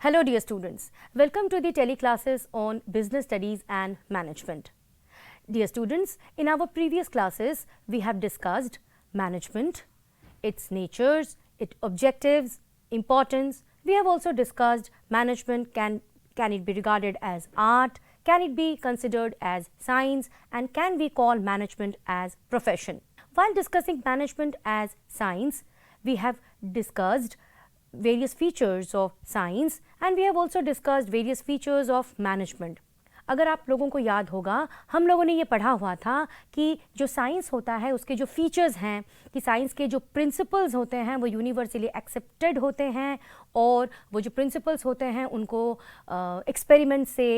Hello dear students, welcome to the teleclasses on business studies and management. Dear students, in our previous classes we have discussed management, its natures, its objectives, importance. We have also discussed management, can it be regarded as art, can it be considered as science, and can we call management as profession. While discussing management as science, we have discussed various features of science and we have also discussed various features of management. अगर आप लोगों को याद होगा, हम लोगों ने ये पढ़ा हुआ था कि जो साइंस होता है उसके जो फीचर्स हैं, कि साइंस के जो प्रिंसिपल्स होते हैं वो यूनिवर्सली एक्सेप्टेड होते हैं और वो जो प्रिंसिपल्स होते हैं उनको एक्सपेरिमेंट से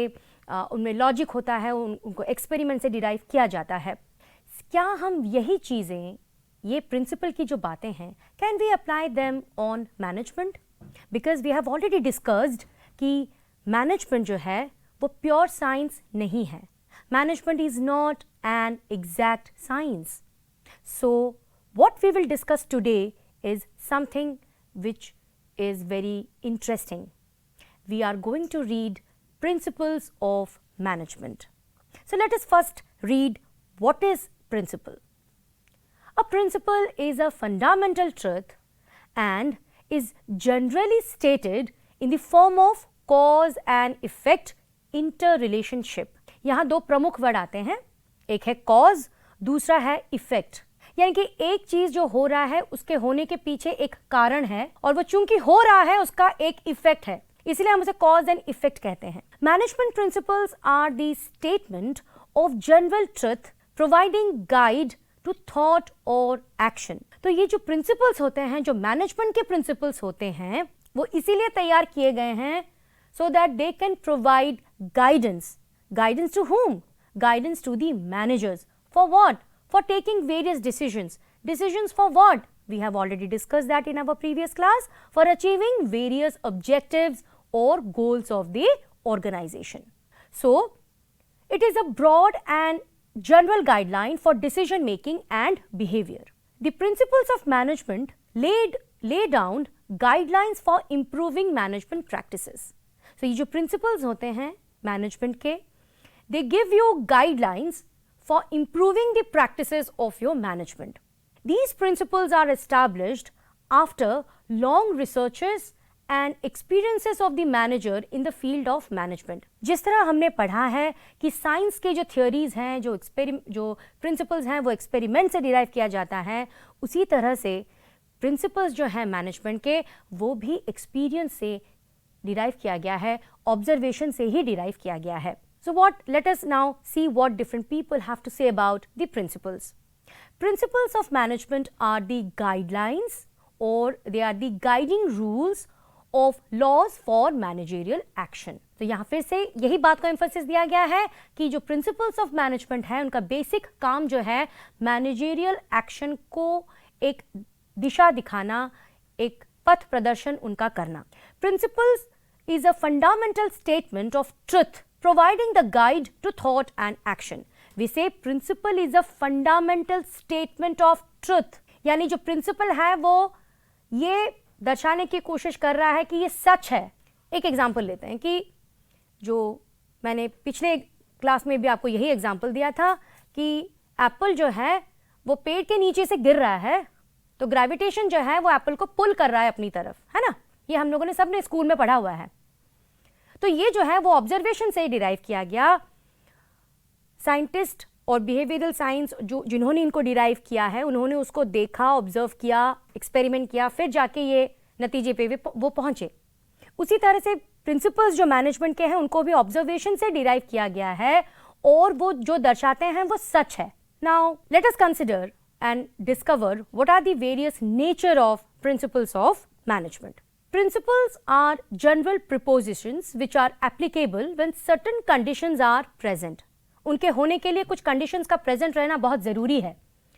उनमें लॉजिक होता है, उनको एक्सपेरिमेंट से डिराइव किया जाता है. क्या हम यही चीज़ें, ये प्रिंसिपल की जो बातें हैं, can we apply them on management? Because we have already discussed कि मैनेजमेंट जो है वो प्योर साइंस नहीं है. Management is not an exact science. So what we will discuss today is something which is very interesting. We are going to read principles of management. So let us first read what is principle. A principle is a fundamental truth and is generally stated in the form of cause and effect interrelationship. यहाँ दो प्रमुख word आते हैं, एक है cause, दूसरा है effect. यानी कि एक चीज जो हो रहा है उसके होने के पीछे एक कारण है और वो चूंकि हो रहा है उसका एक इफेक्ट है, इसलिए हम उसे कॉज एंड इफेक्ट कहते हैं. Management principles are the statement of general truth providing guide to thought और एक्शन. तो ये जो प्रिंसिपल्स होते हैं, जो मैनेजमेंट के प्रिंसिपल्स होते हैं, वो इसीलिए तैयार किए गए हैं so that they can provide guidance. Guidance to whom? Guidance to the managers. For what? For taking various decisions. Decisions for what? We have already discussed that in our previous class. For achieving various objectives or goals of the organization. So, it is a broad and general guideline for decision making and behavior. The principles of management lay down guidelines for improving management practices. So, ये जो principles होते हैं management के, they give you guidelines for improving the practices of your management. These principles are established after long researches and experiences of the manager in the field of management. जिस तरह हमने पढ़ा है कि साइंस के जो थियोरीज हैं, जो प्रिंसिपल्स हैं वो एक्सपेरिमेंट से डिराइव किया जाता है, उसी तरह से प्रिंसिपल्स जो हैं मैनेजमेंट के वो भी एक्सपीरियंस से डिराइव किया गया है, ऑब्जर्वेशन से ही डिराइव किया गया है. So let us now see what different people have to say about the principles. Principles of management are the guidelines or they are the guiding rules of laws for managerial action. तो यहाँ फिर से यही बात को emphasis दिया गया है कि जो प्रिंसिपल्स ऑफ मैनेजमेंट है उनका बेसिक काम जो है मैनेजरियल एक्शन को एक दिशा दिखाना, एक पथ प्रदर्शन उनका करना. Principles is a fundamental statement of truth providing the guide to thought and action. We say principle is a fundamental statement of truth. यानी जो principle है वो ये दर्शाने की कोशिश कर रहा है कि ये सच है. एक एग्जाम्पल लेते हैं कि जो मैंने पिछले क्लास में भी आपको यही एग्जाम्पल दिया था कि एप्पल जो है वो पेड़ के नीचे से गिर रहा है तो ग्रेविटेशन जो है वो एप्पल को पुल कर रहा है अपनी तरफ, है ना. ये हम लोगों ने सबने स्कूल में पढ़ा हुआ है. तो ये जो है वो ऑब्जर्वेशन से डिराइव किया गया. साइंटिस्ट और बिहेवियरल साइंस जिन्होंने इनको डिराइव किया है उन्होंने उसको देखा, ऑब्जर्व किया, एक्सपेरिमेंट किया, फिर जाके ये नतीजे पे वो पहुंचे. उसी तरह से प्रिंसिपल्स जो मैनेजमेंट के हैं उनको भी ऑब्जर्वेशन से डिराइव किया गया है और वो जो दर्शाते हैं वो सच है. Now let us consider and discover what are the various nature of principles of management. Principles are general propositions which are applicable when certain conditions are present. उनके होने के लिए कुछ conditions का present रहना बहुत ज़रूरी है.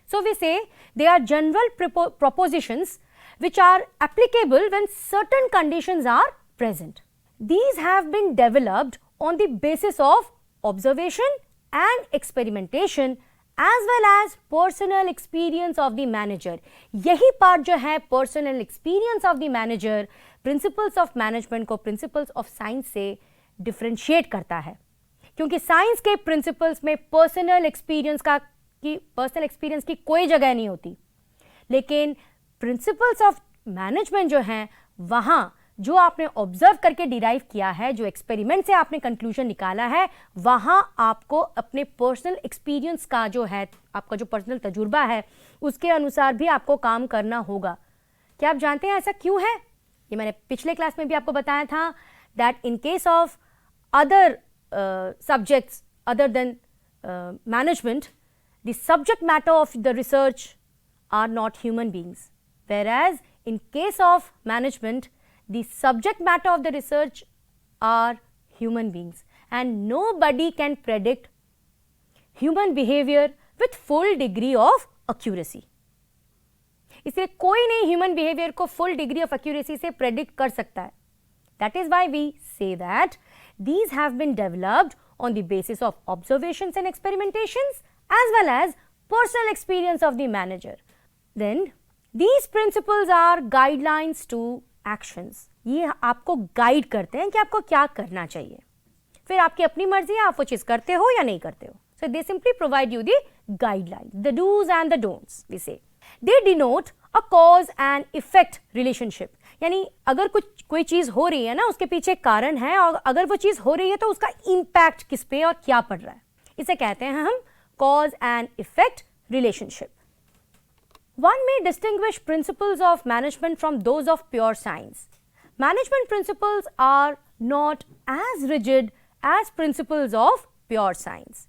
So we say they are general propositions which are applicable when certain conditions are present. These have been developed on the basis of observation and experimentation as well as personal experience of the manager. यही part जो है personal experience of the manager principles of management को principles of science से differentiate करता है, क्योंकि science के principles में पर्सनल एक्सपीरियंस की कोई जगह नहीं होती, लेकिन प्रिंसिपल्स ऑफ मैनेजमेंट जो हैं वहाँ जो आपने ऑब्जर्व करके डिराइव किया है, जो एक्सपेरिमेंट से आपने कंक्लूजन निकाला है, वहाँ आपको अपने पर्सनल एक्सपीरियंस का जो है, आपका जो पर्सनल तजुर्बा है, उसके अनुसार भी आपको काम करना होगा। क्या आप जानते हैं ऐसा क्यों है? ये मैंने पिछले क्लास में भी आपको बताया था that in case of other subjects other than management, the subject matter of the research are not human beings, whereas in case of management, the subject matter of the research are human beings, and nobody can predict human behavior with full degree of accuracy. इसलिए कोई नहीं human behaviour को full degree of accuracy से predict कर सकता है. That is why we say that these have been developed on the basis of observations and experimentations as well as personal experience of the manager. Then these principles are guidelines to actions. ये आपको guide करते हैं कि आपको क्या करना चाहिए. फिर आपकी अपनी मर्जी है, आप वो चीज़ करते हो या नहीं करते हो. So they simply provide you the guidelines, the do's and the don'ts, we say. They denote a cause and effect relationship. यानी अगर कोई चीज़ हो रही है ना, उसके पीछे कारण है, और अगर वो चीज़ हो रही है तो उसका इम्पैक्ट किस पे और क्या पड़ रहा है, इसे कहते हैं हम cause and effect relationship. One may distinguish principles of management from those of pure science. Management principles are not as rigid as principles of pure science.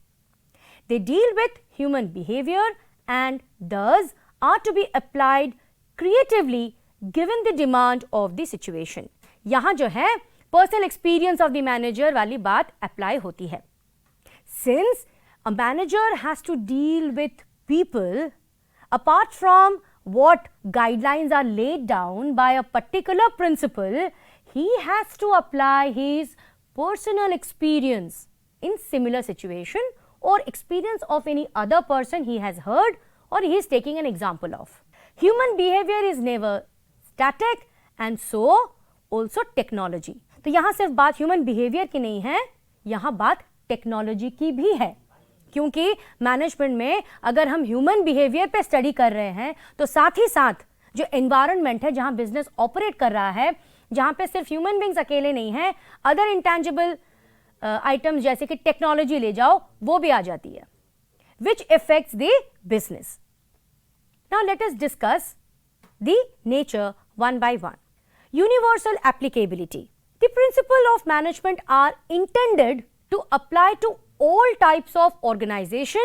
They deal with human behavior and thus are to be applied creatively given the demand of the situation. यहाँ जो है personal experience of the manager वाली बात apply होती है. Since a manager has to deal with people, apart from what guidelines are laid down by a particular principle, he has to apply his personal experience in similar situation or experience of any other person he has heard or he is taking an example of. Human behavior is never static and so also technology. तो यहाँ सिर्फ बात human behaviour की नहीं है, यहाँ बात technology की भी है, क्योंकि मैनेजमेंट में अगर हम ह्यूमन बिहेवियर पे स्टडी कर रहे हैं तो साथ ही साथ जो एनवायरनमेंट है जहाँ बिजनेस ऑपरेट कर रहा है, जहाँ पे सिर्फ ह्यूमन बींग्स अकेले नहीं हैं, अदर इंटेंजिबल आइटम्स जैसे कि टेक्नोलॉजी ले जाओ वो भी आ जाती है, which affects the business. Now let us discuss the nature one by one. Universal applicability. The principles of management are intended to apply to all types of organization,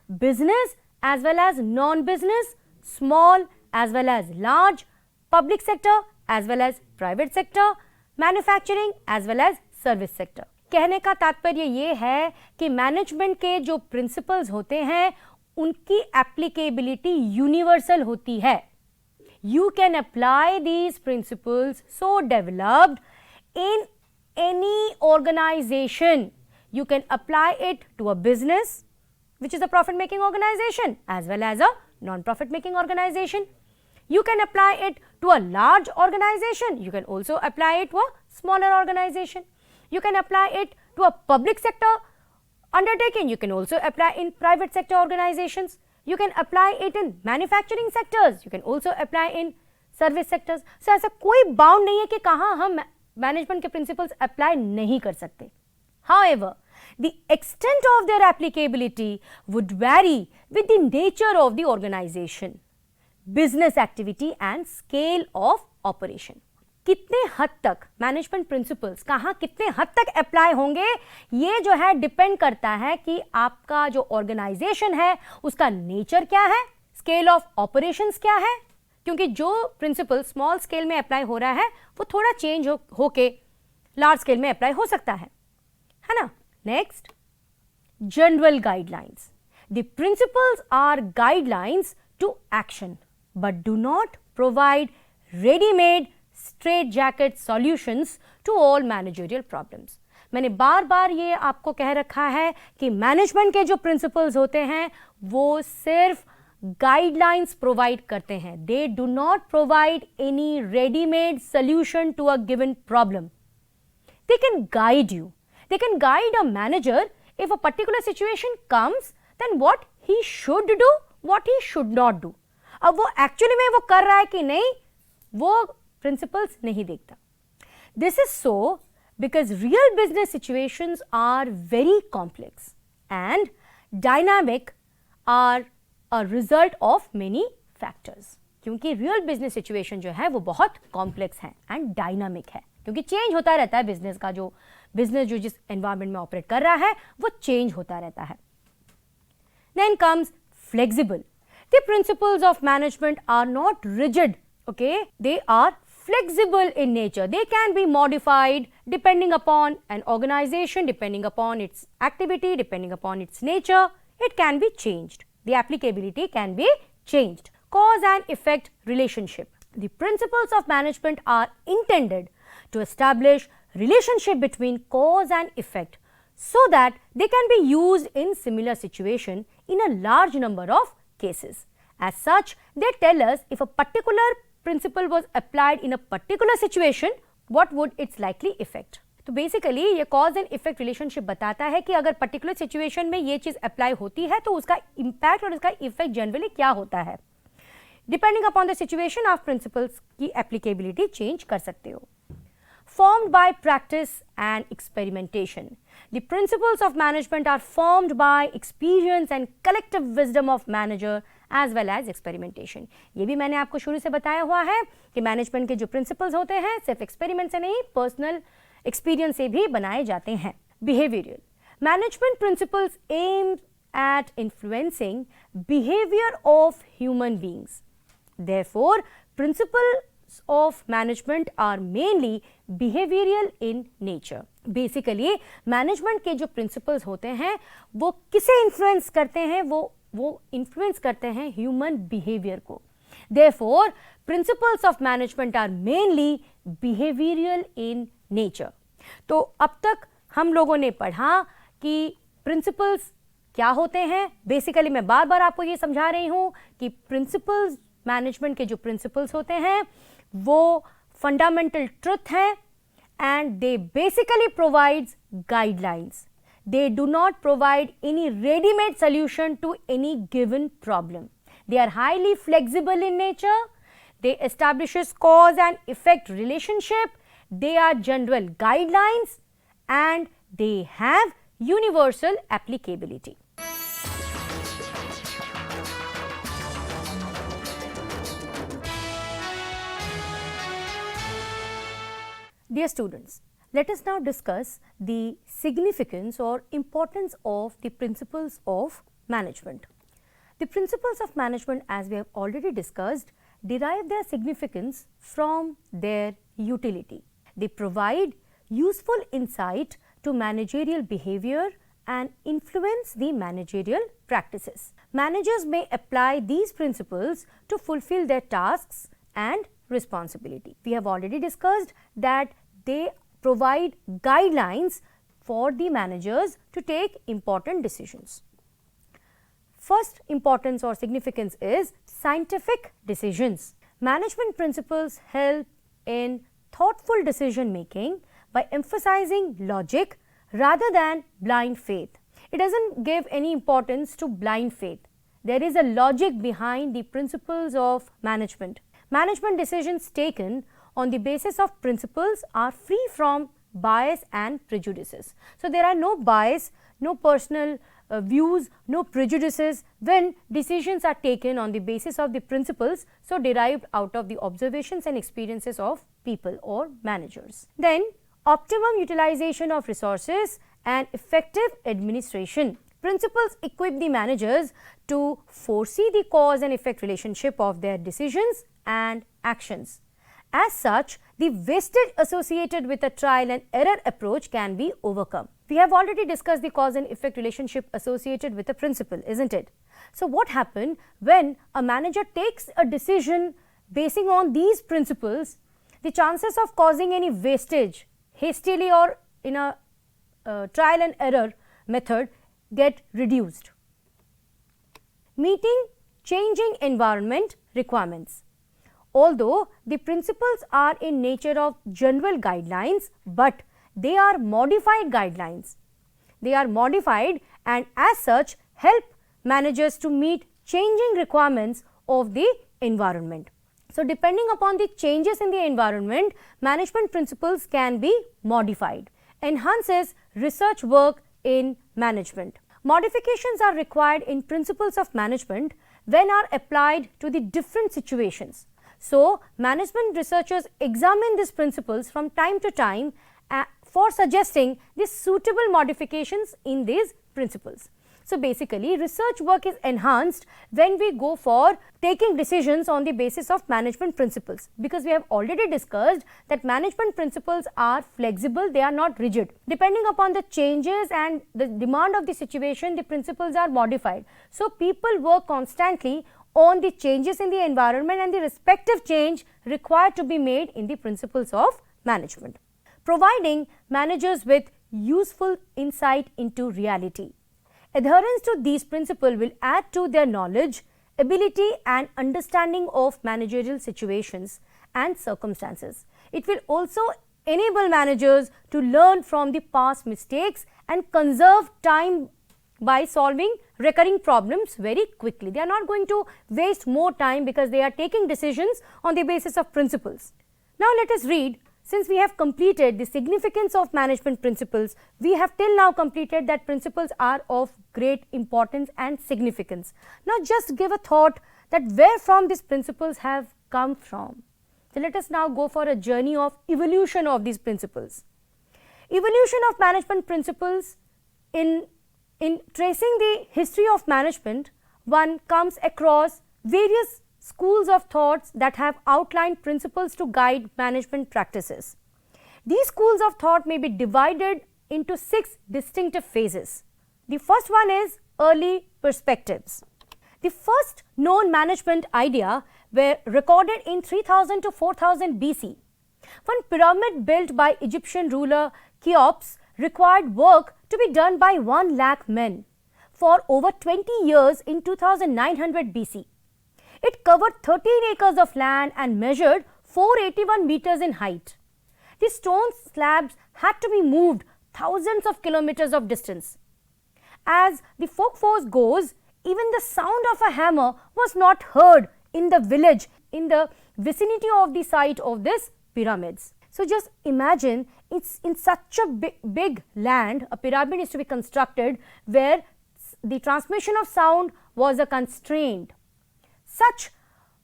business as well as non-business, small as well as large, public sector as well as private sector, manufacturing as well as service sector. कहने का तात्पर्य ये है कि management के जो principles होते हैं उनकी एप्लीकेबिलिटी यूनिवर्सल होती है. You can apply these principles so developed in any organization. You can apply it to a business, which is a profit-making organization, as well as a non-profit making organization. You can apply it to a large organization. You can also apply it to a smaller organization. You can apply it to a public sector undertaking. You can also apply in private sector organizations. You can apply it in manufacturing sectors. You can also apply in service sectors. So ऐसा कोई bound नहीं है कि कहाँ हम management के principles apply नहीं कर सकते. However, the extent of their applicability would vary with the nature of the organization, business activity and scale of operation. कितने हद तक मैनेजमेंट प्रिंसिपल्स कहाँ कितने हद तक अप्लाई होंगे, ये जो है डिपेंड करता है कि आपका जो ऑर्गेनाइजेशन है उसका नेचर क्या है, स्केल ऑफ ऑपरेशंस क्या है, क्योंकि जो प्रिंसिपल स्मॉल स्केल में अप्लाई हो रहा है वो थोड़ा चेंज होके लार्ज स्केल में अप्लाई हो सकता है ना. Next, general guidelines. The principles are guidelines to action but do not provide readymade straight jacket solutions to all managerial problems. मैंने बार बार ये आपको कह रखा है कि मैनेजमेंट के जो प्रिंसिपल्स होते हैं वो सिर्फ गाइडलाइंस प्रोवाइड करते हैं. They do not provide any readymade solution to a given problem. They can guide you. They can guide a manager if a particular situation comes, then what he should do, what he should not do. अब वो actually में वो कर रहा है कि नहीं, वो प्रिंसिपल्स नहीं देखता. This is so because real business situations are very complex and dynamic are a result of many factors. क्योंकि real business situation जो है वो बहुत complex है and dynamic है, क्योंकि चेंज होता रहता है बिजनेस का. जो बिजनेस जो जिस एनवायरमेंट में ऑपरेट कर रहा है वो चेंज होता रहता है. Then comes flexible. The principles of management are not rigid, okay? They are flexible in nature. They can be modified depending upon an organization, depending upon its activity, depending upon its nature. It can be changed. The applicability can be changed. Cause and effect relationship. The principles of management are intended to establish relationship between cause and effect so that they can be used in similar situation in a large number of cases. As such, they tell us if a particular principle was applied in a particular situation, what would its likely effect. तो basically ये cause and effect relationship बताता है कि अगर particular situation में ये चीज apply होती है तो उसका इम्पैक्ट और उसका इफेक्ट जनरली क्या होता है. डिपेंडिंग अपॉन द सिचुएशन आप प्रिंसिपल्स की एप्लीकेबिलिटी चेंज कर सकते हो. Formed by practice and experimentation. The principles of management are formed by experience and collective wisdom of manager as well as experimentation. ये भी मैंने आपको शुरू से बताया हुआ है कि मैनेजमेंट के जो प्रिंसिपल्स होते हैं सिर्फ एक्सपेरिमेंट से नहीं, पर्सनल एक्सपीरियंस से भी बनाए जाते हैं. Behavioral. Management principles aim at influencing behavior of human beings. Therefore, principles of management are mainly behavioral in nature. Basically, management के जो principles होते हैं वो किसे influence करते हैं, वो influence करते हैं human behavior को. Therefore, principles of management are mainly behavioral in nature. तो अब तक हम लोगों ने पढ़ा कि principles क्या होते हैं. Basically, मैं बार बार आपको ये समझा रही हूँ कि principles, management के जो principles होते हैं वो फंडामेंटल ट्रुथ है and they basically provides guidelines. They do not provide any readymade solution to any given problem. They are highly flexible in nature. They establishes cause and effect relationship. They are general guidelines and they have universal applicability. Dear students, let us now discuss the significance or importance of the principles of management. The principles of management, as we have already discussed, derive their significance from their utility. They provide useful insight to managerial behavior and influence the managerial practices. Managers may apply these principles to fulfill their tasks and responsibility. We have already discussed that they provide guidelines for the managers to take important decisions. First importance or significance is scientific decisions. Management principles help in thoughtful decision making by emphasizing logic rather than blind faith. It doesn't give any importance to blind faith. There is a logic behind the principles of management. Management decisions taken on the basis of principles are free from bias and prejudices. So, there are no bias, no personal views, no prejudices when decisions are taken on the basis of the principles so derived out of the observations and experiences of people or managers. Then, optimum utilization of resources and effective administration. Principles equip the managers to foresee the cause and effect relationship of their decisions and actions. As such, the wastage associated with a trial and error approach can be overcome. We have already discussed the cause and effect relationship associated with a principle, isn't it? So, what happens when a manager takes a decision basing on these principles? The chances of causing any wastage hastily or in a trial and error method get reduced. Meeting changing environment requirements. Although the principles are in nature of general guidelines, but they are modified guidelines. They are modified and as such help managers to meet changing requirements of the environment. So, depending upon the changes in the environment, management principles can be modified. Enhances research work in management. Modifications are required in principles of management when are applied to the different situations. So, management researchers examine these principles from time to time for suggesting the suitable modifications in these principles. So, basically research work is enhanced when we go for taking decisions on the basis of management principles, because we have already discussed that management principles are flexible, they are not rigid. Depending upon the changes and the demand of the situation, the principles are modified. So, people work constantly on the changes in the environment and the respective change required to be made in the principles of management. Providing managers with useful insight into reality. Adherence to these principles will add to their knowledge, ability and understanding of managerial situations and circumstances. It will also enable managers to learn from the past mistakes and conserve time by solving recurring problems very quickly. They are not going to waste more time because they are taking decisions on the basis of principles. Now, let us read. Since we have completed the significance of management principles, we have till now completed that principles are of great importance and significance. Now, just give a thought that where from these principles have come from. So, let us now go for a journey of evolution of these principles. Evolution of management principles. In tracing the history of management, one comes across various schools of thoughts that have outlined principles to guide management practices. These schools of thought may be divided into 6 distinctive phases. The first one is early perspectives. The first known management idea were recorded in 3000 to 4000 BC. One pyramid built by Egyptian ruler Cheops required work to be done by 1 lakh men for over 20 years in 2900 BC. It covered 13 acres of land and measured 481 meters in height. The stone slabs had to be moved thousands of kilometers of distance. As the folk force goes, even the sound of a hammer was not heard in the village in the vicinity of the site of this pyramids. So, just imagine it's in such a big land, a pyramid is to be constructed where the transmission of sound was a constraint. Such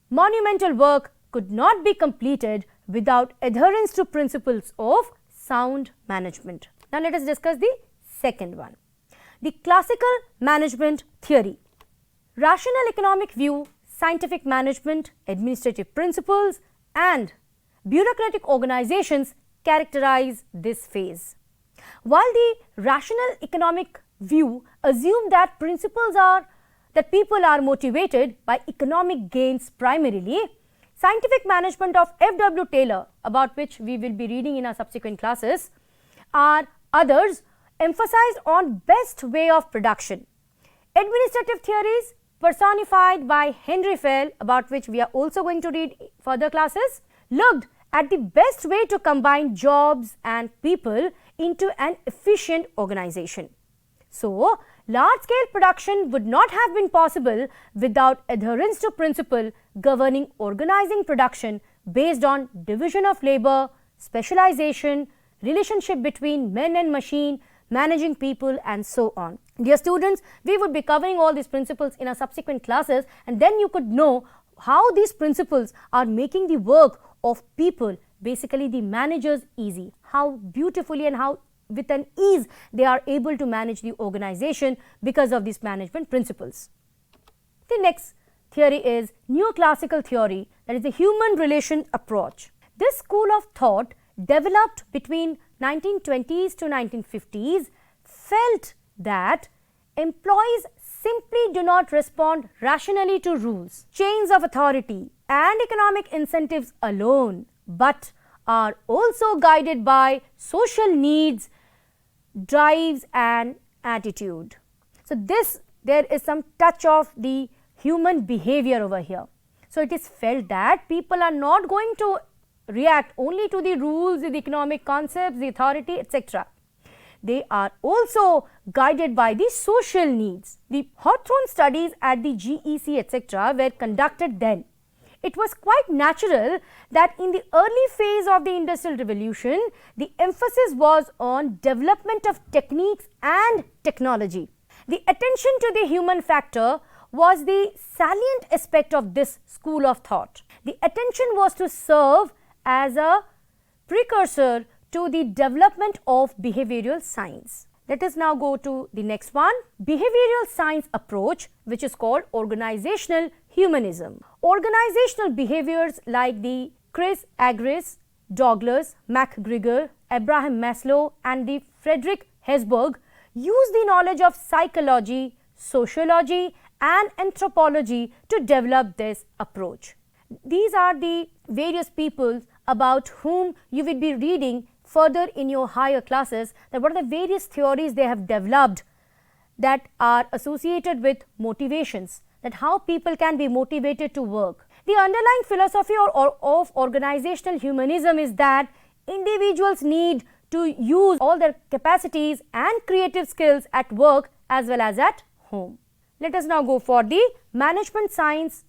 monumental work could not be completed without adherence to principles of sound management. Now, let us discuss the second one. The classical management theory. Rational economic view, scientific management, administrative principles and bureaucratic organizations characterize this phase. While the rational economic view assumes that people are motivated by economic gains primarily, scientific management of F.W. Taylor, about which we will be reading in our subsequent classes, are others emphasized on best way of production. Administrative theories personified by Henri, about which we are also going to read further classes, looked at the best way to combine jobs and people into an efficient organization. So, large-scale production would not have been possible without adherence to principle governing organizing production based on division of labor, specialization, relationship between men and machine, managing people and so on. Dear students, we would be covering all these principles in our subsequent classes, and then you could know how these principles are making the work of people, basically the managers, easy. How beautifully and how with an ease they are able to manage the organization because of these management principles. The next theory is neoclassical theory, that is the human relation approach. This school of thought developed between 1920s to 1950s felt that employees simply do not respond rationally to rules, chains of authority and economic incentives alone, but are also guided by social needs, drives and attitude. So there is some touch of the human behavior over here. So it is felt that people are not going to react only to the rules, the economic concepts, the authority, etc. They are also guided by the social needs. The Hawthorne studies at the GEC, etc. were conducted then. It was quite natural that in the early phase of the Industrial Revolution, the emphasis was on development of techniques and technology. The attention to the human factor was the salient aspect of this school of thought. The attention was to serve as a precursor to the development of behavioral science. Let us now go to the next one, behavioral science approach, which is called organizational humanism. Organizational behaviors like the Chris Agris, Douglas MacGregor, Abraham Maslow and the Frederick Herzberg use the knowledge of psychology, sociology and anthropology to develop this approach. These are the various people about whom you will be reading further in your higher classes, that what are the various theories they have developed that are associated with motivations, that how people can be motivated to work. The underlying philosophy of organizational humanism is that individuals need to use all their capacities and creative skills at work as well as at home. Let us now go for the management science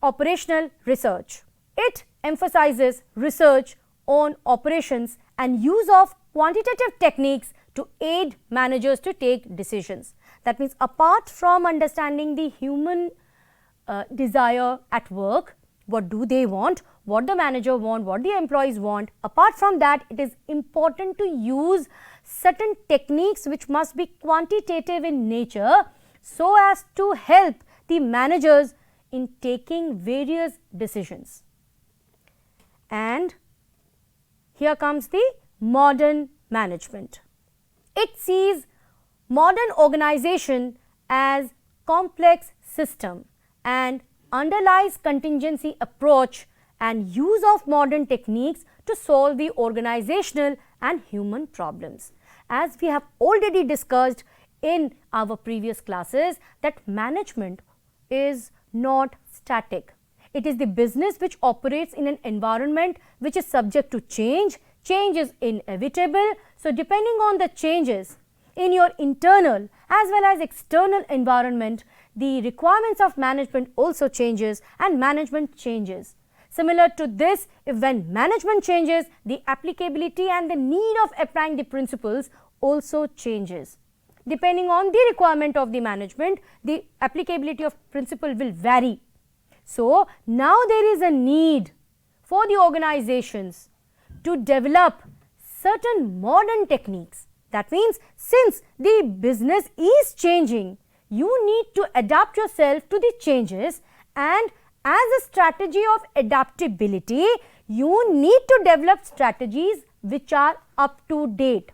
operational research. It emphasizes research on operations and use of quantitative techniques to aid managers to take decisions. That means apart from understanding the human desire at work, what do they want, what the manager want, what the employees want, apart from that it is important to use certain techniques which must be quantitative in nature so as to help the managers in taking various decisions. And here comes the modern management. It sees modern organization as complex system and underlies contingency approach and use of modern techniques to solve the organizational and human problems. As we have already discussed in our previous classes, that management is not static. It is the business which operates in an environment which is subject to change. Change is inevitable. So, depending on the changes in your internal as well as external environment, the requirements of management also changes and management changes. Similar to this, if when management changes, the applicability and the need of applying the principles also changes. Depending on the requirement of the management, the applicability of principle will vary. So, now there is a need for the organizations to develop certain modern techniques. That means, since the business is changing, you need to adapt yourself to the changes, and as a strategy of adaptability, you need to develop strategies which are up to date.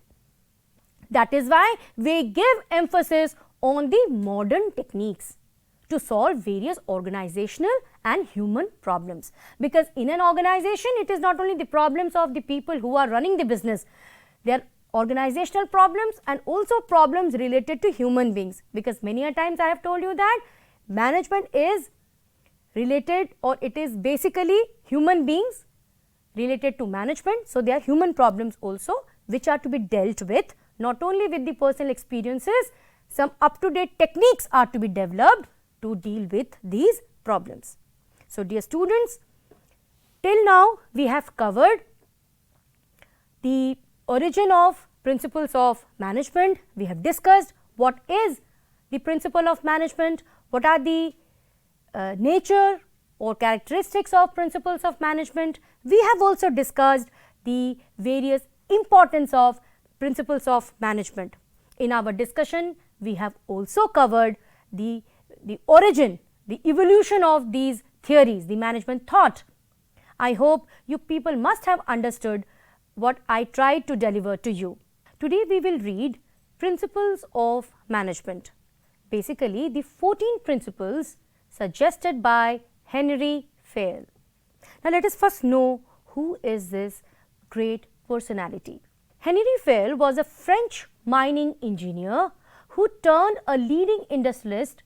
That is why we give emphasis on the modern techniques to solve various organizational and human problems. Because in an organization, it is not only the problems of the people who are running the business, there are organizational problems and also problems related to human beings. Because many a times I have told you that management is related, or it is basically human beings related to management. So, there are human problems also which are to be dealt with, not only with the personal experiences, some up-to-date techniques are to be developed to deal with these problems. So, dear students, till now we have covered the origin of principles of management. We have discussed what is the principle of management, what are the nature or characteristics of principles of management. We have also discussed the various importance of principles of management. In our discussion, we have also covered the origin, the evolution of these theories, the management thought. I hope you people must have understood what I tried to deliver to you. Today we will read principles of management, basically the 14 principles suggested by Henri Fayol. Now let us first know who is this great personality. Henri Fayol was a French mining engineer who turned a leading industrialist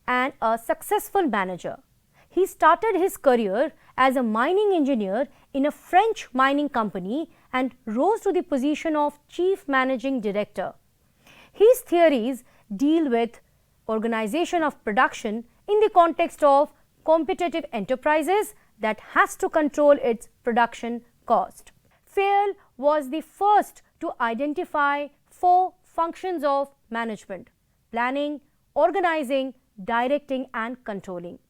and a successful manager. He started his career as a mining engineer in a French mining company and rose to the position of chief managing director. His theories deal with organization of production in the context of competitive enterprises that has to control its production cost. Fayol was the first to identify 4 functions of management: planning, organizing, directing and controlling.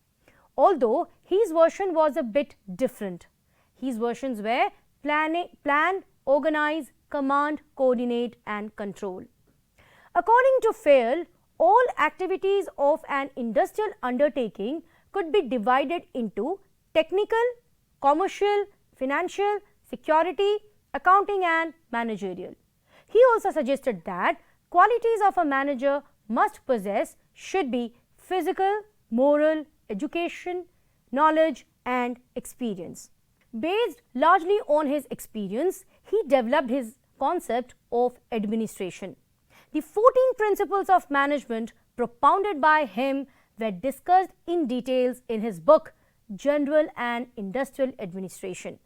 Although his version was a bit different. His versions were plan, organize, command, coordinate and control. According to Fayol, all activities of an industrial undertaking could be divided into technical, commercial, financial, security, accounting and managerial. He also suggested that qualities of a manager must possess should be physical, moral, education, knowledge and experience. Based largely on his experience, he developed his concept of administration. The 14 principles of management propounded by him were discussed in details in his book General and Industrial Administration.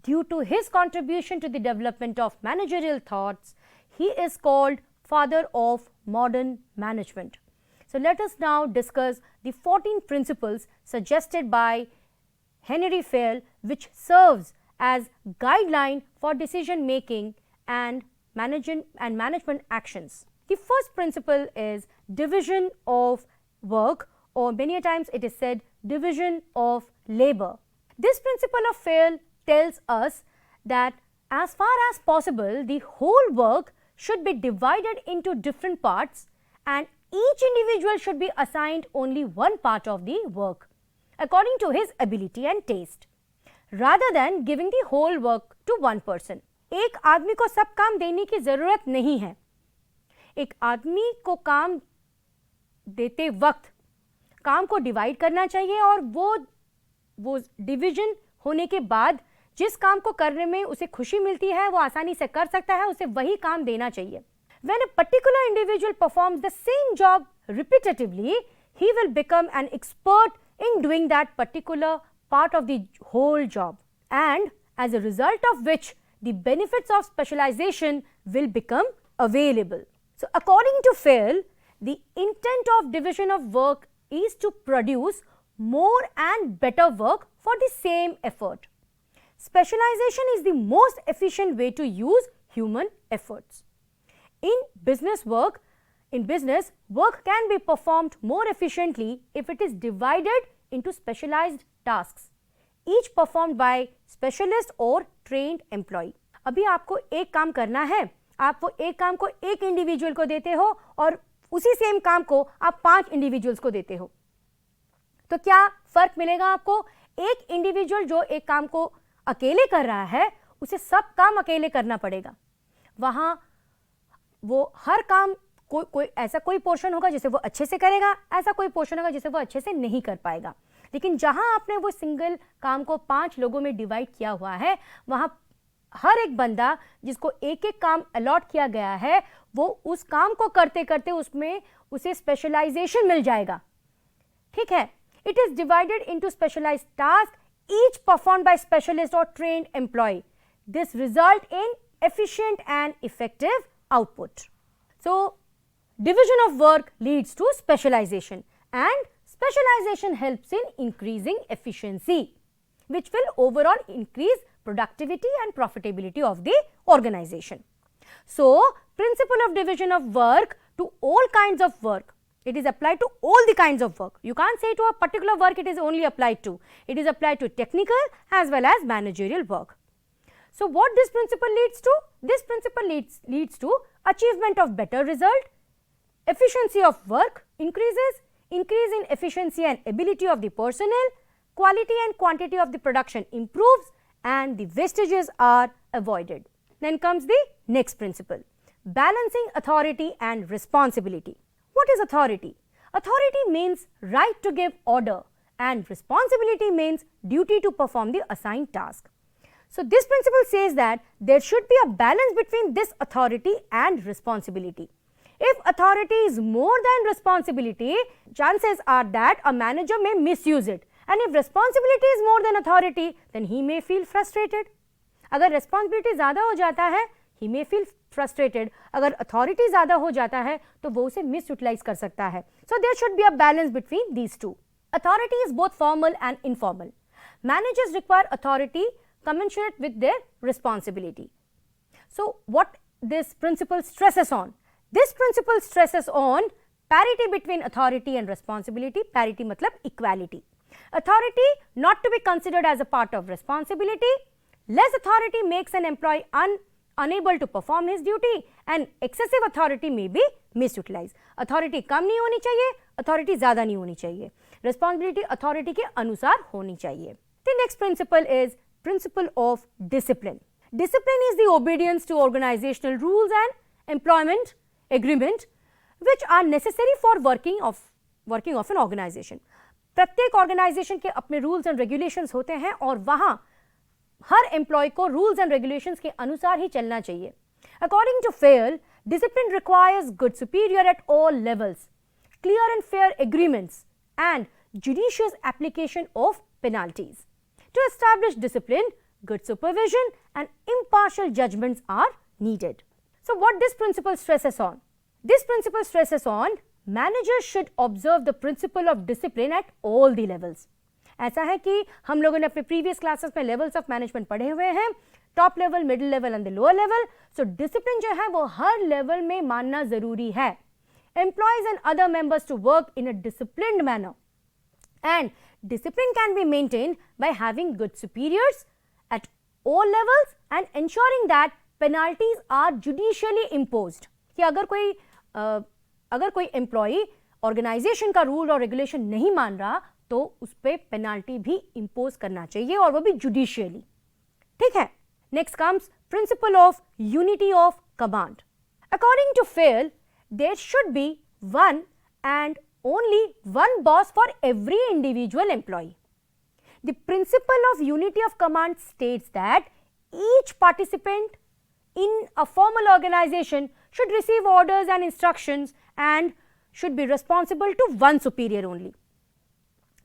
Due to his contribution to the development of managerial thoughts, he is called father of modern management. So let us now discuss the 14 principles suggested by Henri Fayol, which serves as guideline for decision making and management actions. The first principle is division of work, or many times it is said division of labor. This principle of Fayol tells us that as far as possible, the whole work should be divided into different parts and each individual should be assigned only one part of the work according to his ability and taste, rather than giving the whole work to one person. एक आदमी को सब काम देने की जरूरत नहीं है. एक आदमी को काम देते वक्त काम को डिवाइड करना चाहिए और वो डिवीजन होने के बाद जिस काम को करने में उसे खुशी मिलती है वो आसानी से कर सकता है, उसे वही काम देना चाहिए. When a particular individual performs the same job repetitively, he will become an expert in doing that particular part of the whole job, and as a result of which the benefits of specialization will become available. So according to Fayol, the intent of division of work is to produce more and better work for the same effort. Specialization is the most efficient way to use human efforts. In business, work can be performed more efficiently if it is divided into specialized tasks, each performed by specialist or trained employee. अभी आपको एक काम करना है, आप वो एक काम को एक इंडिविजुअल को देते हो और उसी सेम काम को आप 5 इंडिविजुअल्स को देते हो, तो क्या फर्क मिलेगा आपको? एक इंडिविजुअल जो एक काम को अकेले कर रहा है उसे सब काम अकेले करना पड़ेगा. वहां वो हर काम ऐसा कोई पोर्शन होगा जिसे वो अच्छे से करेगा, ऐसा कोई पोर्शन होगा जिसे वो अच्छे से नहीं कर पाएगा. लेकिन जहां आपने वो सिंगल काम को 5 लोगों में डिवाइड किया हुआ है, वहां हर एक बंदा जिसको एक एक काम अलॉट किया गया है वो उस काम को करते करते उसमें उसे स्पेशलाइजेशन मिल जाएगा. ठीक है. It is divided into specialised task, each performed by specialist or trained employee. This result in efficient and effective output. So division of work leads to specialization, and specialization helps in increasing efficiency, which will overall increase productivity and profitability of the organization. So principle of division of work to all kinds of work. It is applied to all the kinds of work. You can't say to a particular work it is only applied to. It is applied to technical as well as managerial work. So what this principle leads to? This principle leads to achievement of better result, efficiency of work increases, increase in efficiency and ability of the personnel, quality and quantity of the production improves, and the wastages are avoided. Then comes the next principle, balancing authority and responsibility. What is authority? Authority means right to give order and responsibility means duty to perform the assigned task. So this principle says that there should be a balance between this authority and responsibility. If authority is more than responsibility, chances are that a manager may misuse it. And if responsibility is more than authority, then he may feel frustrated. अगर responsibility ज़्यादा हो जाता है, he may feel frustrated. अगर authority ज़्यादा हो जाता है, तो वो उसे misutilize कर सकता है. So there should be a balance between these two. Authority is both formal and informal. Managers require authority commensurate with their responsibility. So what this principle stresses on? This principle stresses on parity between authority and responsibility. Parity matlab equality. Authority not to be considered as a part of responsibility. Less authority makes an employee unable to perform his duty, and excessive authority may be misutilized. Authority कम नहीं होनी चाहिए, authority ज़्यादा नहीं होनी चाहिए. Responsibility authority के अनुसार होनी चाहिए. The next principle is principle of discipline. Discipline is the obedience to organizational rules and employment agreement which are necessary for working of an organization. प्रत्येक organization के अपने rules and regulations होते हैं और वहाँ हर एम्प्लॉय को रूल्स एंड रेगुलेशंस के अनुसार ही चलना चाहिए. According to Fayol, discipline requires good superior at all levels, clear and fair agreements and judicious application of penalties. To establish discipline, good supervision and impartial judgements are needed. So what this principle stresses on? This principle stresses on managers should observe the principle of discipline at all the levels. ऐसा है कि हम लोगों ने अपने previous classes में levels of management पढ़े हुए हैं, top level, middle level and the lower level. So discipline जो है वो हर लेवल में मानना जरूरी है. Employees and other members to work in a disciplined manner, and discipline can be maintained by having good superiors at all levels and ensuring that penalties are judicially imposed. कि अगर कोई एम्प्लॉय ऑर्गेनाइजेशन का rule और regulation नहीं मान रहा तो उस पर पेनाल्टी भी इंपोज करना चाहिए और वो भी जुडिशियली. ठीक है. Next comes principle of unity of command. According to Fayol, there should be one and only one boss for every individual employee. The principle of unity of command states that each participant in a formal organization should receive orders and instructions and should be responsible to one superior only.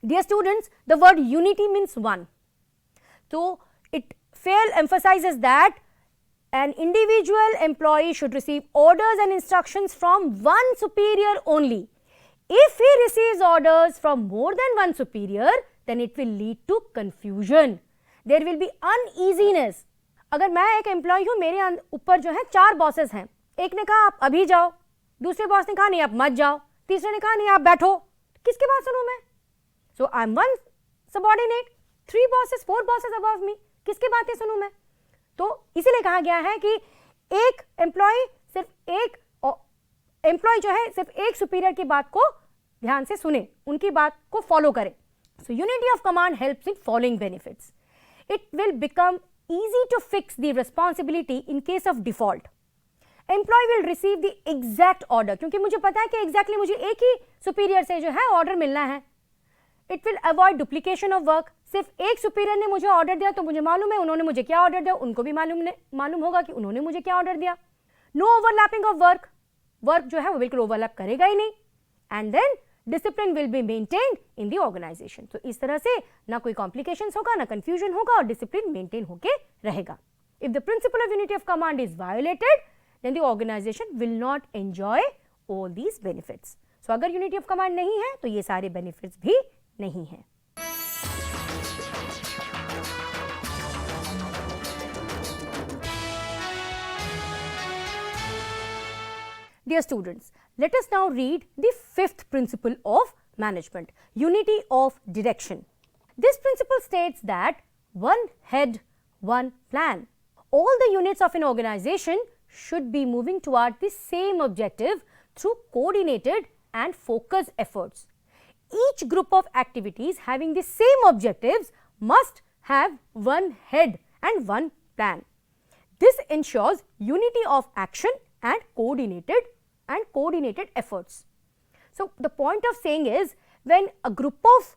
Dear students, the word unity means one. So Fayol emphasizes that an individual employee should receive orders and instructions from one superior only. If he receives orders from more than one superior, then it will lead to confusion. There will be uneasiness. अगर मैं एक employ हूँ, मेरे ऊपर जो है 4 bosses हैं. एक ने कहा आप अभी जाओ, दूसरे बॉस ने कहा नहीं आप मत जाओ, तीसरे ने कहा नहीं आप बैठो. किसकी बात सुनूं मैं? So I am one subordinate, 3 bosses 4 bosses above me, किसकी बातें सुनूं मैं? तो इसीलिए कहा गया है कि एक एम्प्लॉय जो है सिर्फ एक सुपीरियर की बात को ध्यान से सुने, उनकी बात को फॉलो करे. So unity of command helps in following benefits. It will become easy to fix the responsibility in case of default. Employee will receive the exact order, क्योंकि मुझे पता है कि exactly मुझे एक ही superior से जो है order मिलना है. It will avoid duplication of work. सिर्फ एक superior ने मुझे order दिया तो मुझे मालूम है उन्होंने मुझे क्या order दिया, उनको भी मालूम होगा कि उन्होंने मुझे क्या order दिया. No overlapping of work. Work जो है वो बिल्कुल overlap करेगा ही नहीं. And then discipline will be maintained in the organization. तो इस तरह से ना कोई complications होगा, ना confusion होगा और discipline maintain होके रहेगा. If the principle of unity of command is violated, then the organization will not enjoy all these benefits. So अगर unity of command नहीं है तो ये सारे benefits भी नहीं हैं. Dear students, let us now read the 5th principle of management, unity of direction. This principle states that one head, one plan. All the units of an organization should be moving toward the same objective through coordinated and focused efforts. Each group of activities having the same objectives must have one head and one plan. This ensures unity of action and coordinated efforts. So the point of saying is, when a group of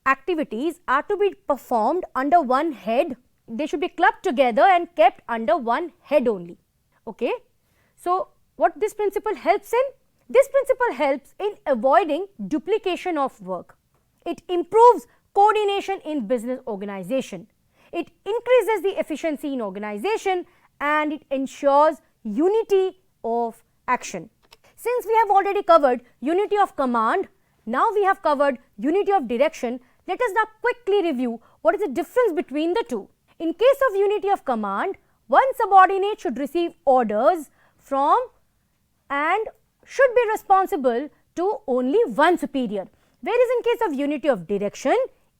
activities are to be performed under one head they should be clubbed together and kept under one head only. Okay. So what this principle helps in? This principle helps in avoiding duplication of work. It improves coordination in business organization. It increases the efficiency in organization and it ensures unity of action. Since we have already covered unity of command, now we have covered unity of direction, let us now quickly review what is the difference between the two. In case of unity of command, one subordinate should receive orders from and should be responsible to only one superior. Whereas in case of unity of direction,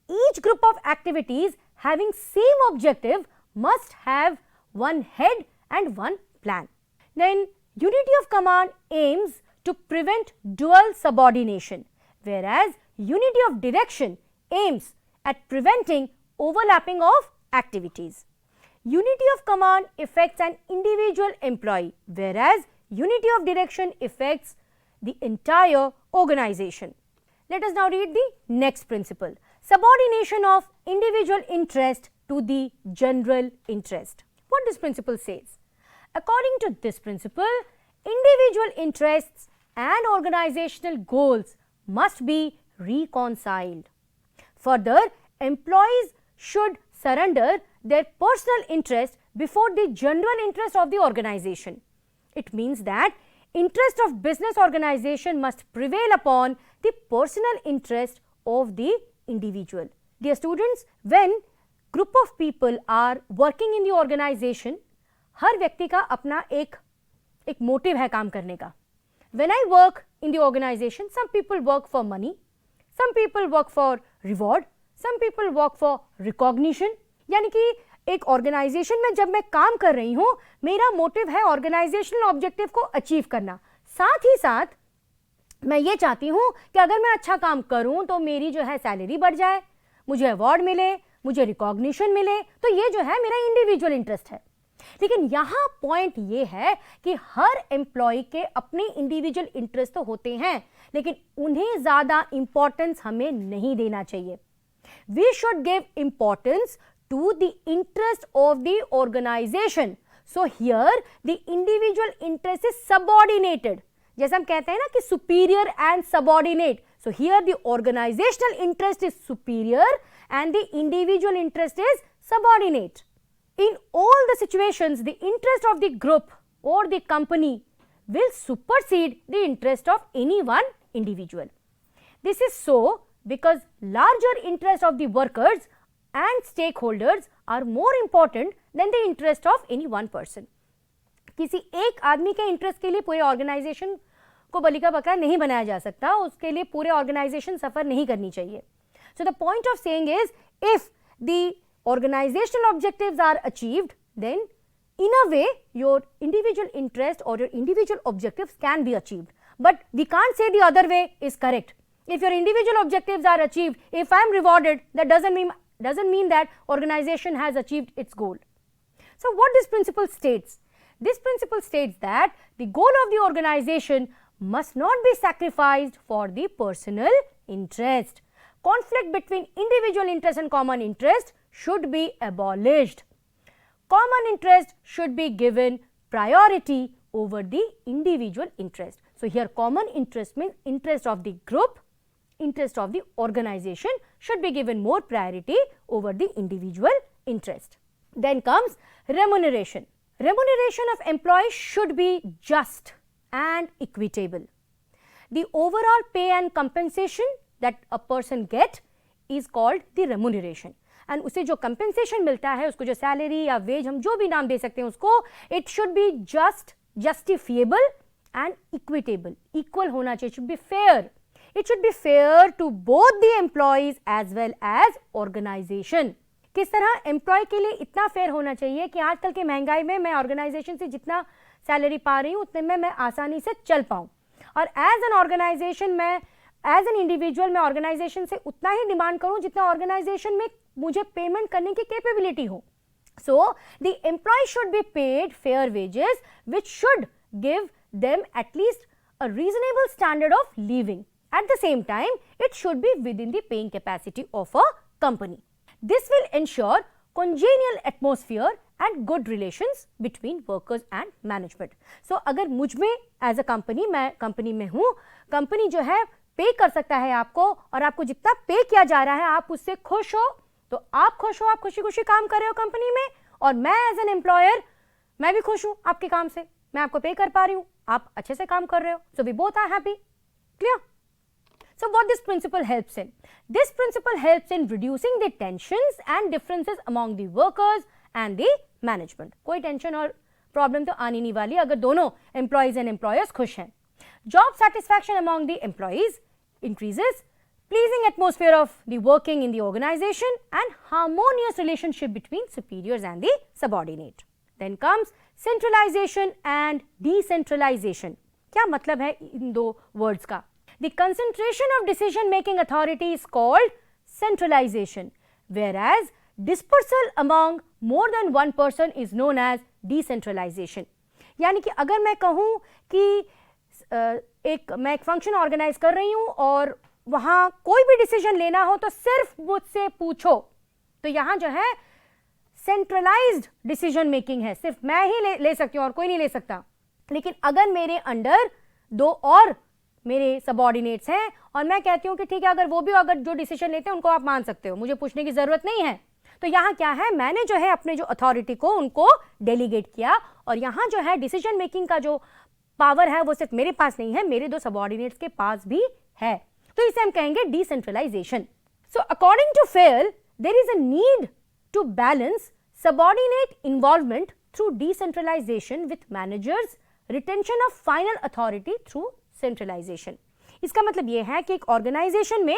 each group of activities having same objective must have one head and one plan. Then unity of command aims to prevent dual subordination, whereas unity of direction aims at preventing overlapping of activities. Unity of command affects an individual employee, whereas unity of direction affects the entire organization. Let us now read the next principle. Subordination of individual interest to the general interest. What this principle says? According to this principle, individual interests and organizational goals must be reconciled. Further, employees should surrender their personal interest before the general interest of the organization. It means that interest of business organization must prevail upon the personal interest of the individual. Dear students, when group of people are working in the organization, हर व्यक्ति का अपना एक motive है काम करने का. When I work in the organization, some people work for money, some people work for reward, some people work for recognition. यानी कि एक ऑर्गेनाइजेशन में जब मैं काम कर रही हूँ, मेरा मोटिव है ऑर्गेनाइजेशनल ऑब्जेक्टिव को अचीव करना. साथ ही साथ मैं ये चाहती हूँ कि अगर मैं अच्छा काम करूँ तो मेरी जो है सैलरी बढ़ जाए, मुझे अवार्ड मिले, मुझे रिकॉग्निशन मिले. तो ये जो है मेरा इंडिविजुअल इंटरेस्ट है. लेकिन यहाँ पॉइंट ये है कि हर एम्प्लॉय के अपने इंडिविजुअल इंटरेस्ट तो होते हैं, लेकिन उन्हें ज़्यादा इंपॉर्टेंस हमें नहीं देना चाहिए. We should give importance to the interest of the organization. So here the individual interest is subordinated. जैसे हम कहते हैं ना कि superior and subordinate. So here the organizational interest is superior and the individual interest is subordinate. In all the situations, the interest of the group or the company will supersede the interest of any one individual. This is so because larger interest of the workers and stakeholders are more important than the interest of any one person. किसी एक आदमी के interest के लिए पूरे organisation को बलि का बकरा नहीं बनाया जा सकता, उसके लिए पूरे ऑर्गेनाइजेशन सफर नहीं करनी चाहिए. So the point of saying is, if the organizational objectives are achieved, then in a way your individual interest or your individual objectives can be achieved. But we can't say the other way is correct. If your individual objectives are achieved, if I am rewarded, that doesn't mean that organization has achieved its goal. So what this principle states? This principle states that the goal of the organization must not be sacrificed for the personal interest. Conflict between individual interest and common interest should be abolished. Common interest should be given priority over the individual interest. So here common interest means interest of the group, interest of the organization should be given more priority over the individual interest. Then comes remuneration. Remuneration of employees should be just and equitable. The overall pay and compensation that a person get is called the remuneration. And उसे जो compensation मिलता है, उसको जो salary या wage हम जो भी नाम दे सकते हैं उसको, it should be just, justifiable and equitable. Equal होना चाहिए, it should be fair. It should be fair to both the employees as well as organization. किस तरह एम्प्लॉय के लिए इतना फेयर होना चाहिए कि आजकल की महंगाई में मैं ऑर्गेनाइजेशन से जितना सैलरी पा रही हूँ उतने में मैं आसानी से चल पाऊँ, और एज एन ऑर्गेनाइजेशन मैं एज एन इंडिविजुअल मैं ऑर्गेनाइजेशन से उतना ही डिमांड करूँ जितना ऑर्गेनाइजेशन में मुझे पेमेंट करने की कैपेबिलिटी हो. So the employee should be paid fair wages which should give them at least a reasonable standard of living. At the same time, it should be within the paying capacity of a company. This will ensure congenial atmosphere and good relations between workers and management. So अगर मुझ में as a company, मैं company में हूँ, company जो है पे कर सकता है आपको, और आपको जितना पे किया जा रहा है आप उससे खुश हो, तो आप खुश हो, आप खुशी खुशी काम कर रहे हो कंपनी में, और मैं एज एन एम्प्लॉयर मैं भी खुश हूँ आपके काम से, मैं आपको पे कर पा रही हूँ, आप अच्छे से काम कर रहे हो, so we both are happy. Clear? So what this principle helps in? This principle helps in reducing the tensions and differences among the workers and the management. कोई टेंशन और प्रॉब्लम तो आनी नहीं वाली अगर दोनों एम्प्लॉइज एंड एम्प्लॉयर्स खुश हैं. Job satisfaction among the employees increases, pleasing atmosphere of the working in the organization and harmonious relationship between superiors and the subordinate. Then comes centralization and decentralization. क्या मतलब है इन दो वर्ड्स का? The concentration of decision making authority is called centralization, whereas dispersal among more than one person is known as decentralization. यानी कि अगर मैं कहूँ कि मैं एक फंक्शन ऑर्गेनाइज कर रही हूँ और वहाँ कोई भी डिसीजन लेना हो तो सिर्फ मुझसे पूछो, तो यहाँ जो है सेंट्रलाइज्ड डिसीजन मेकिंग है, सिर्फ मैं ही ले सकती हूँ और कोई नहीं ले सकता. लेकिन अगर मेरे अंडर दो और मेरे सबऑर्डिनेट्स हैं और मैं कहती हूँ कि ठीक है, अगर वो भी अगर जो डिसीजन लेते हैं उनको आप मान सकते हो, मुझे पूछने की जरूरत नहीं है, तो यहाँ क्या है, मैंने जो है अपने जो अथॉरिटी को उनको डेलीगेट किया, और यहाँ जो है डिसीजन मेकिंग का जो पावर है वो सिर्फ मेरे पास नहीं है, मेरे दो सबऑर्डिनेट्स के पास भी है. तो इसे हम कहेंगे decentralisation. So according to Fayol there is a need to balance subordinate involvement through decentralization with managers retention of final authority through centralization. इसका मतलब यह है कि एक ऑर्गेनाइजेशन में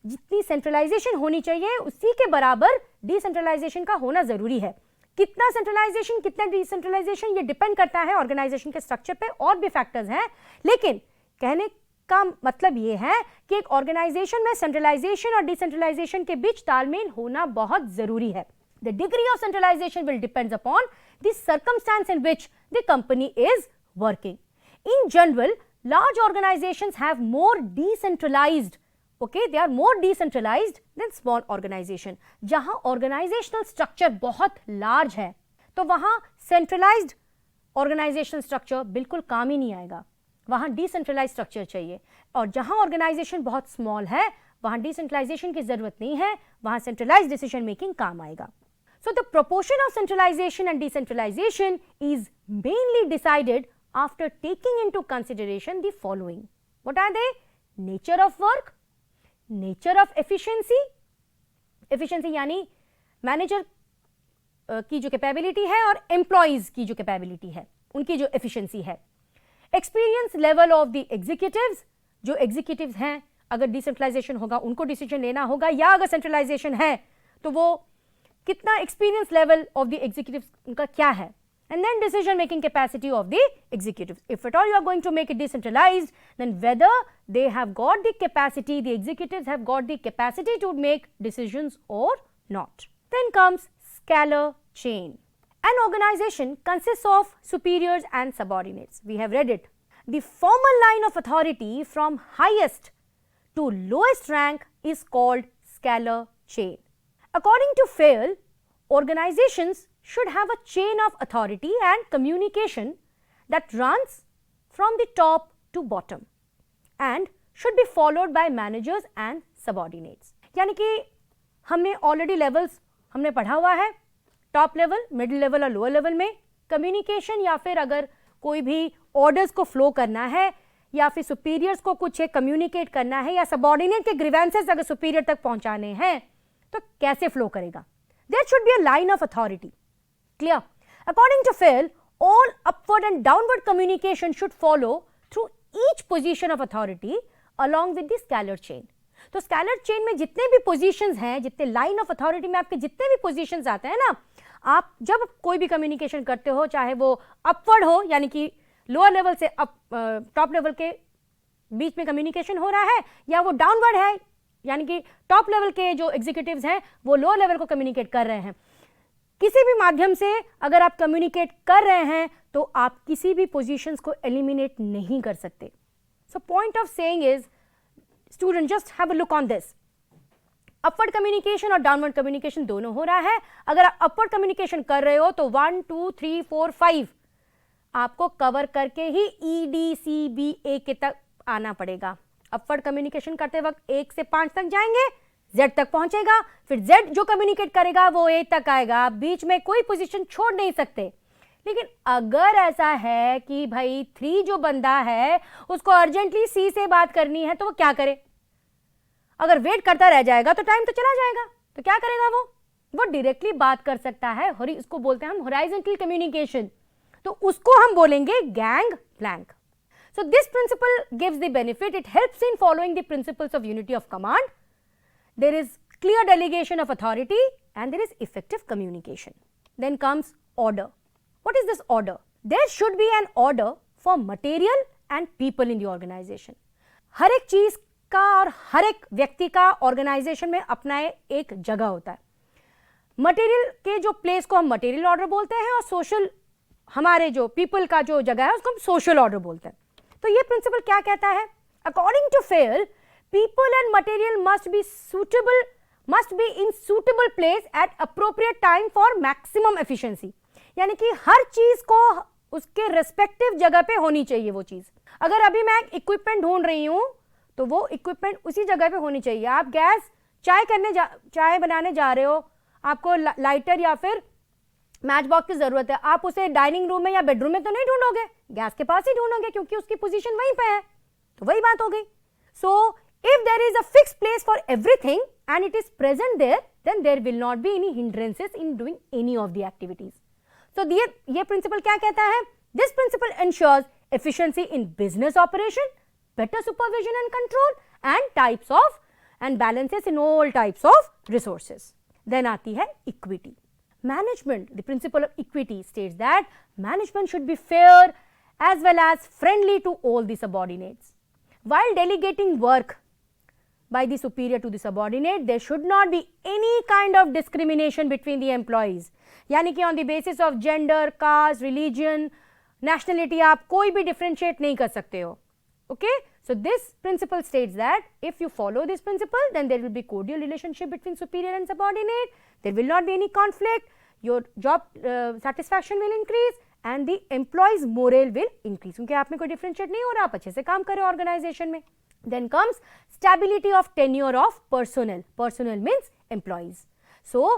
जितनी सेंट्रलाइजेशन होनी चाहिए उसी के बराबर डिसेंट्रलाइजेशन का होना जरूरी है. कितना सेंट्रलाइजेशन कितना डिसेंट्रलाइजेशन ये डिपेंड करता है ऑर्गेनाइजेशन के स्ट्रक्चर पे, और भी फैक्टर्स हैं, लेकिन कहने का मतलब ये है कि एक ऑर्गेनाइजेशन में सेंट्रलाइजेशन और डिसेंट्रलाइजेशन के बीच तालमेल होना बहुत जरूरी है. The degree of centralization will depend upon the circumstance in which the company is working. In general, large organizations have more decentralized, okay, they are more decentralized than small organization. जहाँ organizational structure बहुत large है, तो वहाँ centralized organizational structure बिल्कुल काम ही नहीं आएगा, वहाँ decentralized structure चाहिए. और जहाँ organization बहुत small है, वहाँ decentralization की जरूरत नहीं है, वहाँ centralized decision making काम आएगा. So the proportion of centralization and decentralization is mainly decided after taking into consideration the following. What are they? Nature of work, nature of efficiency. Efficiency यानी मैनेजर की जो कैपेबिलिटी है और employees की जो capability है, उनकी जो एफिशिएंसी है. Experience level of the executives, जो एग्जीक्यूटिव्स हैं अगर डिसेंट्रलाइजेशन होगा उनको डिसीजन लेना होगा, या अगर सेंट्रलाइजेशन है तो वो कितना experience level of the executives उनका क्या है. And then decision making capacity of the executives. If at all you are going to make it decentralised, then whether they have got the capacity, the executives have got the capacity to make decisions or not. Then comes scalar chain. An organization consists of superiors and subordinates. We have read it. The formal line of authority from highest to lowest rank is called scalar chain. According to Fayol, organizations should have a chain of authority and communication that runs from the top to bottom and should be followed by managers and subordinates. यानी कि हमने already levels हमने पढ़ा हुआ है, top level, middle level और lower level में communication, या फिर अगर कोई भी ऑर्डर्स को फ्लो करना है या फिर सुपीरियर्स को कुछ कम्युनिकेट करना है या सबऑर्डिनेट के ग्रीवेंसेस अगर सुपीरियर तक पहुंचाने हैं तो कैसे फ्लो करेगा. There should be a line of authority. Clear? According to Fayol, all upward and downward communication should follow through each position of authority along with the scalar chain. तो scalar chain में जितने भी positions हैं, जितने line of authority में आपके जितने भी पोजीशंस आते हैं ना, आप जब कोई भी कम्युनिकेशन करते हो, चाहे वो अपवर्ड हो यानी कि लोअर लेवल से अप टॉप लेवल के बीच में कम्युनिकेशन हो रहा है, या वो डाउनवर्ड है यानी कि टॉप लेवल के जो एग्जीक्यूटिव्स हैं वो लोअर लेवल को कम्युनिकेट कर रहे हैं, किसी भी माध्यम से अगर आप कम्युनिकेट कर रहे हैं तो आप किसी भी पोजीशंस को एलिमिनेट नहीं कर सकते. So point of saying is, student, just have a look on this. Upward communication और डाउनवर्ड कम्युनिकेशन दोनों हो रहा है। अगर आप अपवर्ड कम्युनिकेशन कर रहे हो तो 1 2 3 4 5 आपको कवर करके ही EDCBA के तक आना पड़ेगा। अपवर्ड कम्युनिकेशन करते वक्त 1 से 5 तक जाएंगे, Z तक पहुंचेगा, फिर Z जो कम्युनिकेट करेगा वो A तक आएगा। आप बीच में कोई पोजीशन छोड़ नहीं सकते। लेकिन अगर ऐसा है कि भाई 3 जो बंदा है उसको अर्जेंटली C से बात करनी है तो वो क्या करे? अगर वेट करता रह जाएगा तो टाइम तो चला जाएगा, तो क्या करेगा वो डायरेक्टली बात कर सकता है। इसको बोलते हैं हम हॉरिजॉन्टल कम्युनिकेशन, तो उसको हम बोलेंगे gang plank. So this principle gives the benefit, it helps in following the principles of unity of command. There is clear delegation of authority and there is effective communication. Then comes order. What is this order? There should be an order for material and people in the organization. हर एक चीज का और हर एक व्यक्ति का organisation में अपना एक जगह होता है। मटेरियल के जो प्लेस को हम मटेरियल ऑर्डर बोलते हैं और सोशल, हमारे जो पीपल का जो जगह है उसको हम सोशल ऑर्डर बोलते हैं। तो ये प्रिंसिपल क्या कहता है? According to Fayol, people and material must be in suitable place at appropriate time for maximum efficiency. यानी कि हर चीज को उसके रेस्पेक्टिव जगह पे होनी चाहिए वो चीज। अगर अभी मैं इक्विपमेंट ढूंढ रही हूं तो वो इक्विपमेंट उसी जगह पे होनी चाहिए। आप गैस चाय बनाने जा रहे हो, आपको लाइटर या फिर मैच बॉक्स की जरूरत है, आप उसे डाइनिंग रूम में या बेडरूम में तो नहीं ढूंढोगे, गैस के पास ही ढूंढोगे क्योंकि उसकी पोजीशन वहीं पे है। तो वही बात हो गई। सो if there is a fixed place for everything and it is present there, then there will not be any hindrances in doing any of the activities. So ये principle क्या कहता है? This principle ensures efficiency in business operation, better supervision and control, and balances in all types of resources. Then आती है equity. Management, the principle of equity states that management should be fair as well as friendly to all the subordinates. While delegating work by the superior to the subordinate, there should not be any kind of discrimination between the employees. यानी कि on the basis of gender, caste, religion, nationality आप कोई भी differentiate नहीं कर सकते हो. Okay? So this principle states that if you follow this principle, then there will be cordial relationship between superior and subordinate. There will not be any conflict. Your job satisfaction will increase and the employees' morale will increase. क्योंकि आप में कोई differentiate नहीं हो रहा, आप अच्छे से काम कर रहे हो organization में. Then comes stability of tenure of personnel. Personnel means employees. So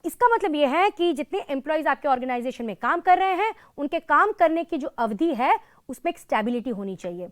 इसका मतलब ये है कि जितने एम्प्लॉयज आपके ऑर्गेनाइजेशन में काम कर रहे हैं उनके काम करने की जो अवधि है उसमें एक स्टेबिलिटी होनी चाहिए.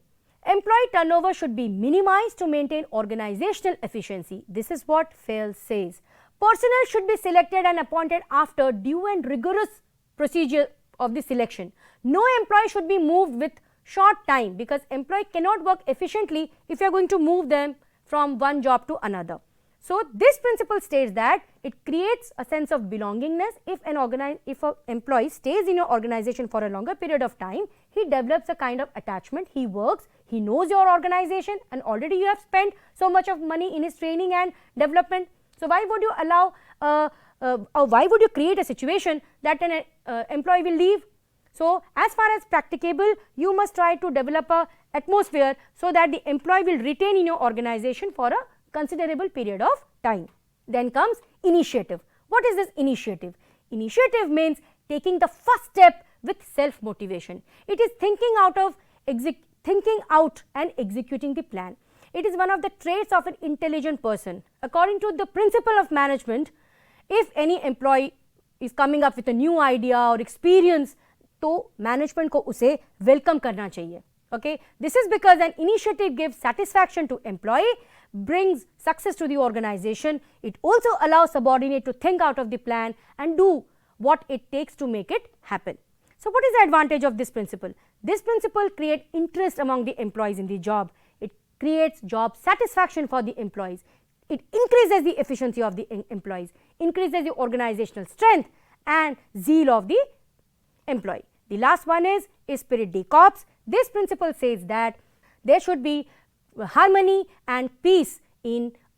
Employee turnover should be minimized to maintain organizational efficiency. This is what Fayol says. Personnel should be selected and appointed after due and rigorous procedure of the selection. No employee should be moved with short time because employee cannot work efficiently if you are going to move them from one job to another. So this principle states that it creates a sense of belongingness. If an employee stays in your organization for a longer period of time, he develops a kind of attachment. He works, he knows your organization, and already you have spent so much of money in his training and development. So why would you allow or why would you create a situation that an employee will leave? So as far as practicable, you must try to develop a atmosphere so that the employee will retain in your organization for a considerable period of time. Then comes initiative. What is this initiative? Initiative means taking the first step with self-motivation. It is thinking out and executing the plan. It is one of the traits of an intelligent person. According to the principle of management, if any employee is coming up with a new idea or experience, तो management को उसे welcome करना चाहिए. Okay, this is because an initiative gives satisfaction to employee, brings success to the organization. It also allows subordinate to think out of the plan and do what it takes to make it happen. So what is the advantage of this principle? This principle creates interest among the employees in the job. It creates job satisfaction for the employees. It increases the efficiency of the employees, increases the organizational strength and zeal of the employee. The last one is spirit de corps. This principle says that there should be harmony and peace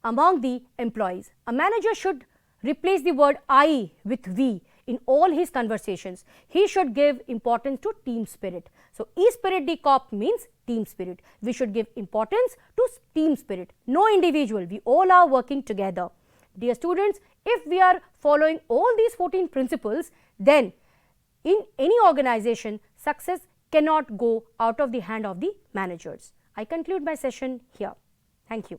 among the employees. A manager should replace the word I with we in all his conversations. He should give importance to team spirit. So, spirit de corps means team spirit. We should give importance to team spirit. No individual. We all are working together. Dear students, if we are following all these 14 principles, then in any organization, success cannot go out of the hand of the managers. I conclude my session here. Thank you.